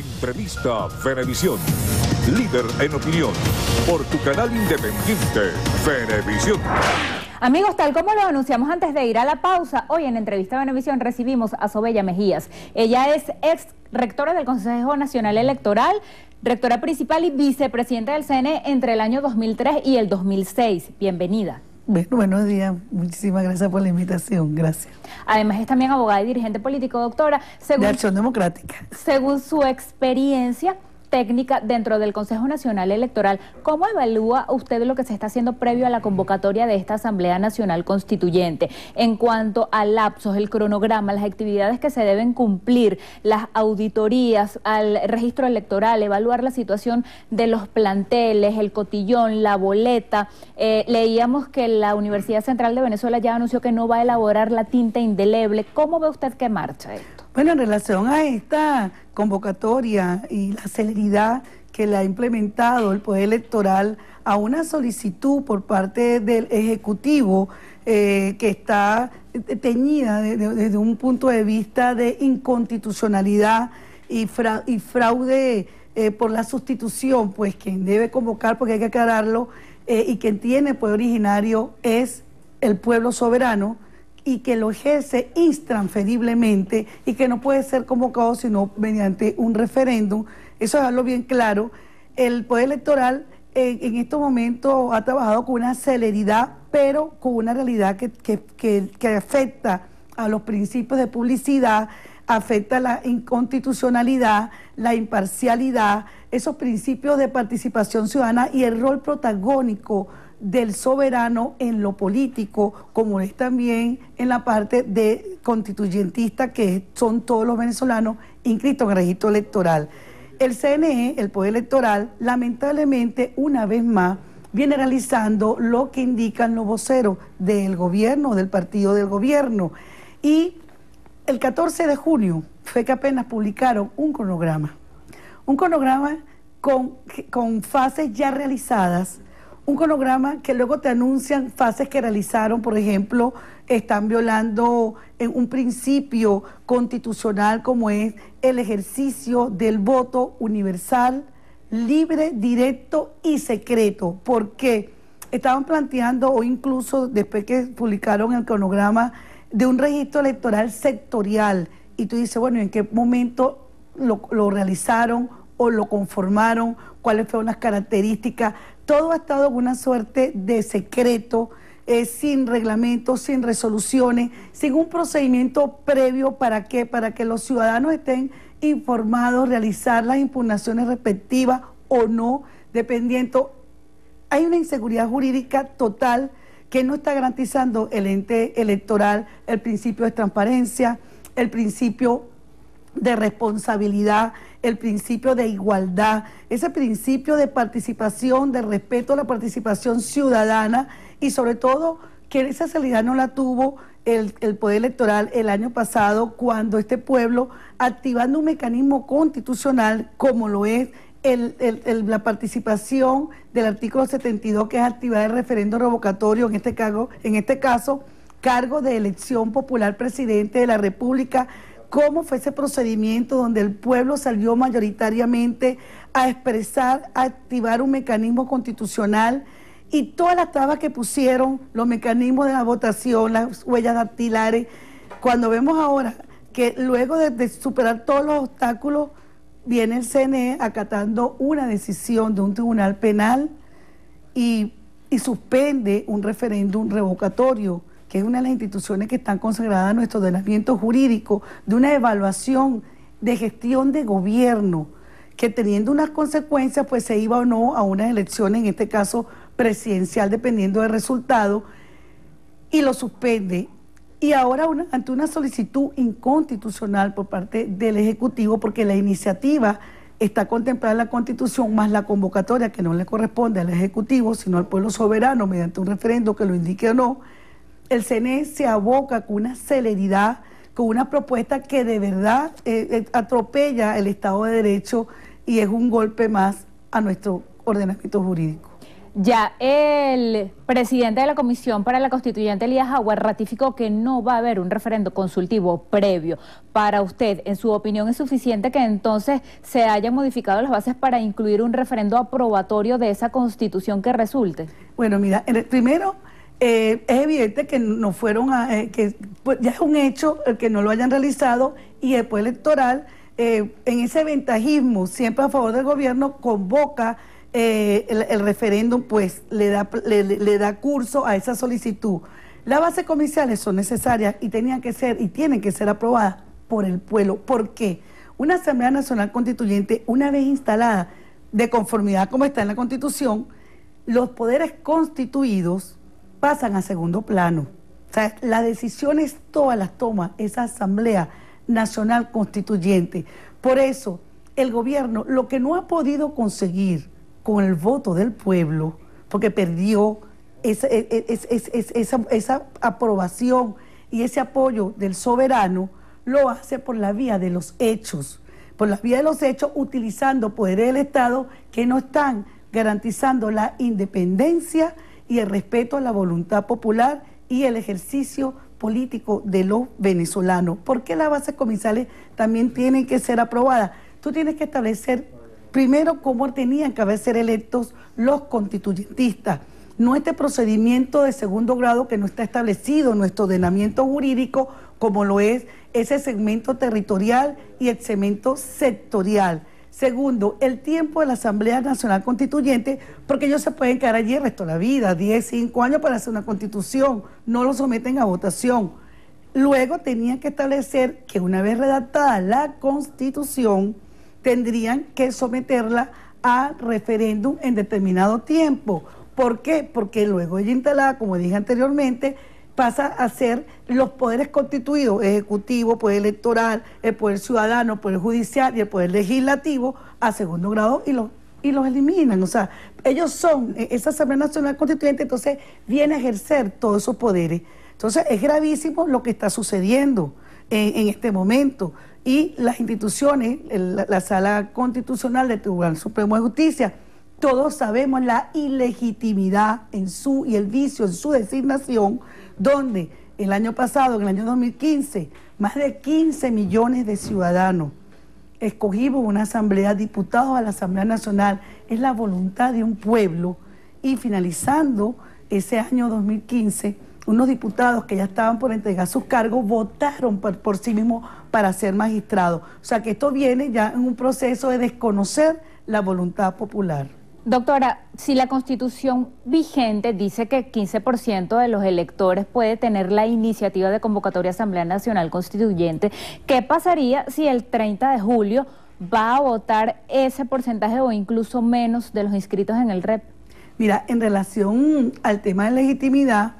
Entrevista Venevisión. Líder en opinión. Por tu canal independiente, Venevisión. Amigos, tal como lo anunciamos antes de ir a la pausa, hoy en Entrevista Venevisión recibimos a Sobella Mejías. Ella es ex rectora del Consejo Nacional Electoral, rectora principal y vicepresidenta del CNE entre el año 2003 y el 2006. Bienvenida. Buenos días, muchísimas gracias por la invitación, gracias. Además es también abogada y dirigente político, doctora. De Acción Democrática. Según su experiencia técnica dentro del Consejo Nacional Electoral, ¿cómo evalúa usted lo que se está haciendo previo a la convocatoria de esta Asamblea Nacional Constituyente? En cuanto a lapsos, el cronograma, las actividades que se deben cumplir, las auditorías al registro electoral, evaluar la situación de los planteles, el cotillón, la boleta. Leíamos que la Universidad Central de Venezuela ya anunció que no va a elaborar la tinta indeleble. ¿Cómo ve usted que marcha esto? Bueno, en relación a esta convocatoria y la celeridad que le ha implementado el Poder Electoral a una solicitud por parte del Ejecutivo que está teñida desde un punto de vista de inconstitucionalidad y fraude por la sustitución, pues quien debe convocar, porque hay que aclararlo, y quien tiene poder originario es el pueblo soberano, y que lo ejerce intransferiblemente y que no puede ser convocado sino mediante un referéndum. Eso es algo bien claro. El Poder Electoral en estos momentos ha trabajado con una celeridad, pero con una realidad que afecta a los principios de publicidad, afecta la inconstitucionalidad, la imparcialidad, esos principios de participación ciudadana y el rol protagónico del soberano en lo político, como es también en la parte de constituyentista, que son todos los venezolanos inscritos en el registro electoral. El CNE, el Poder Electoral, lamentablemente, una vez más, viene realizando lo que indican los voceros del gobierno, del partido del gobierno. Y el 14 de junio fue que apenas publicaron un cronograma con fases ya realizadas, un cronograma que luego te anuncian fases que realizaron, por ejemplo, están violando un principio constitucional como es el ejercicio del voto universal, libre, directo y secreto, porque estaban planteando, o incluso después que publicaron el cronograma, de un registro electoral sectorial, y tú dices, bueno, ¿en qué momento lo realizaron o lo conformaron? ¿Cuáles fueron las características? Todo ha estado en una suerte de secreto, sin reglamentos, sin resoluciones, sin un procedimiento previo. ¿Para qué? Para que los ciudadanos estén informados, realizar las impugnaciones respectivas o no, dependiendo. Hay una inseguridad jurídica total que no está garantizando el ente electoral, el principio de transparencia, el principio de responsabilidad, el principio de igualdad, ese principio de participación, de respeto a la participación ciudadana, y sobre todo que esa celeridad no la tuvo el Poder Electoral el año pasado, cuando este pueblo, activando un mecanismo constitucional como lo es la participación del artículo 72, que es activar el referendo revocatorio, en este caso, cargo de elección popular presidente de la República. ¿Cómo fue ese procedimiento donde el pueblo salió mayoritariamente a expresar, a activar un mecanismo constitucional, y todas las trabas que pusieron, los mecanismos de la votación, las huellas dactilares? Cuando vemos ahora que luego de superar todos los obstáculos, viene el CNE acatando una decisión de un tribunal penal y suspende un referéndum revocatorio, que es una de las instituciones que están consagradas en nuestro ordenamiento jurídico, de una evaluación de gestión de gobierno, que teniendo unas consecuencias, pues se iba o no a unas elecciones, en este caso presidencial, dependiendo del resultado, y lo suspende. Y ahora ante una solicitud inconstitucional por parte del Ejecutivo, porque la iniciativa está contemplada en la Constitución, más la convocatoria que no le corresponde al Ejecutivo, sino al pueblo soberano, mediante un referendo que lo indique o no, el CNE se aboca con una celeridad, con una propuesta que de verdad atropella el Estado de Derecho y es un golpe más a nuestro ordenamiento jurídico. Ya el presidente de la Comisión para la Constituyente, Elías Jaguar, ratificó que no va a haber un referendo consultivo previo. Para usted, en su opinión, ¿es suficiente que entonces se hayan modificado las bases para incluir un referendo aprobatorio de esa Constitución que resulte? Bueno, mira, primero es evidente que no fueron que pues, ya es un hecho el que no lo hayan realizado, y el Poder Electoral en ese ventajismo siempre a favor del gobierno convoca el referéndum, pues le da curso a esa solicitud. Las bases comerciales son necesarias y tenían que ser y tienen que ser aprobadas por el pueblo. ¿Por qué? Una Asamblea Nacional Constituyente, una vez instalada de conformidad como está en la Constitución, los poderes constituidos pasan a segundo plano. O sea, las decisiones todas las toma esa Asamblea Nacional Constituyente. Por eso, el gobierno lo que no ha podido conseguir con el voto del pueblo, porque perdió esa aprobación y ese apoyo del soberano, lo hace por la vía de los hechos, utilizando poderes del Estado que no están garantizando la independencia y el respeto a la voluntad popular y el ejercicio político de los venezolanos. ¿Por qué las bases comerciales también tienen que ser aprobadas? Tú tienes que establecer primero cómo tenían que haber ser electos los constituyentistas. No este procedimiento de segundo grado que no está establecido en nuestro ordenamiento jurídico, como lo es ese segmento territorial y el segmento sectorial. Segundo, el tiempo de la Asamblea Nacional Constituyente, porque ellos se pueden quedar allí el resto de la vida, 10, 5 años para hacer una constitución, no lo someten a votación. Luego tenían que establecer que una vez redactada la Constitución, tendrían que someterla a referéndum en determinado tiempo. ¿Por qué? Porque luego ella instalada, como dije anteriormente, pasa a ser los poderes constituidos, ejecutivo, poder electoral, el poder ciudadano, el poder judicial y el poder legislativo a segundo grado, y los eliminan. O sea, ellos son, esa Asamblea Nacional Constituyente, entonces viene a ejercer todos esos poderes. Entonces es gravísimo lo que está sucediendo en este momento. Y las instituciones, la Sala Constitucional del Tribunal Supremo de Justicia, todos sabemos la ilegitimidad y el vicio en su designación, donde el año pasado, en el año 2015, más de 15 millones de ciudadanos escogimos una asamblea, diputados a la Asamblea Nacional. Es la voluntad de un pueblo, y finalizando ese año 2015, unos diputados que ya estaban por entregar sus cargos votaron por sí mismos para ser magistrados. O sea que esto viene ya en un proceso de desconocer la voluntad popular. Doctora, si la Constitución vigente dice que 15% de los electores puede tener la iniciativa de convocatoria a Asamblea Nacional Constituyente, ¿qué pasaría si el 30 de julio va a votar ese porcentaje o incluso menos de los inscritos en el REP? Mira, en relación al tema de legitimidad,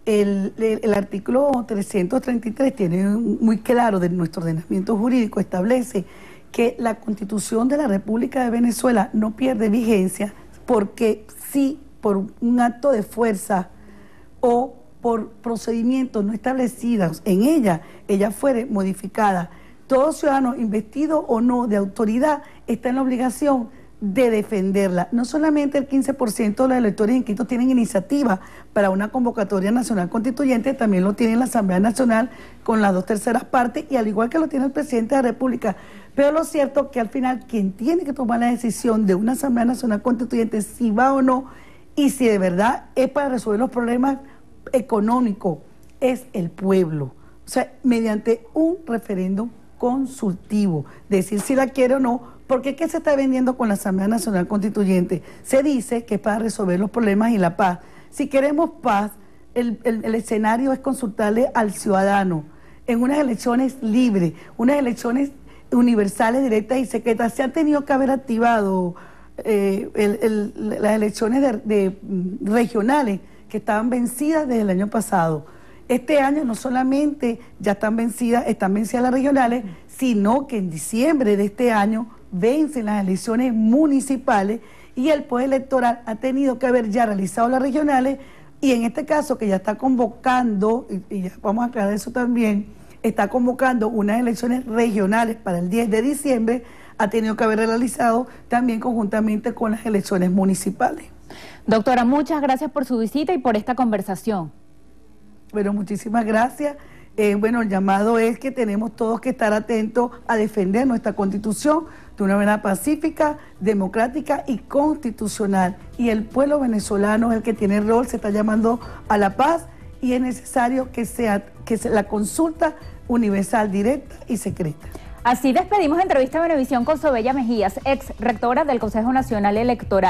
el artículo 333 tiene muy claro de nuestro ordenamiento jurídico, establece que la Constitución de la República de Venezuela no pierde vigencia porque si por un acto de fuerza o por procedimientos no establecidos en ella fuere modificada, todo ciudadano investido o no de autoridad está en la obligación de defenderla. No solamente el 15% de los electores inscritos tienen iniciativa para una convocatoria nacional constituyente, también lo tiene la Asamblea Nacional con las 2/3 partes, y al igual que lo tiene el presidente de la República. Pero lo cierto es que al final quien tiene que tomar la decisión de una Asamblea Nacional Constituyente, si va o no, y si de verdad es para resolver los problemas económicos, es el pueblo. O sea, mediante un referéndum consultivo, decir si la quiere o no. Porque ¿qué se está vendiendo con la Asamblea Nacional Constituyente? Se dice que es para resolver los problemas y la paz. Si queremos paz, el escenario es consultarle al ciudadano en unas elecciones libres, unas elecciones universales, directas y secretas. Se han tenido que haber activado las elecciones regionales que estaban vencidas desde el año pasado. Este año no solamente ya están vencidas las regionales, sino que en diciembre de este año vencen las elecciones municipales, y el Poder Electoral ha tenido que haber ya realizado las regionales, y en este caso que ya está convocando, y ya vamos a aclarar eso también, está convocando unas elecciones regionales para el 10 de diciembre, ha tenido que haber realizado también conjuntamente con las elecciones municipales. Doctora, muchas gracias por su visita y por esta conversación. Bueno, muchísimas gracias. Bueno, el llamado es que tenemos todos que estar atentos a defender nuestra Constitución de una manera pacífica, democrática y constitucional. Y el pueblo venezolano es el que tiene el rol, se está llamando a la paz y es necesario que sea la consulta universal, directa y secreta. Así despedimos entrevista a Venevisión con Sobella Mejías, ex rectora del Consejo Nacional Electoral.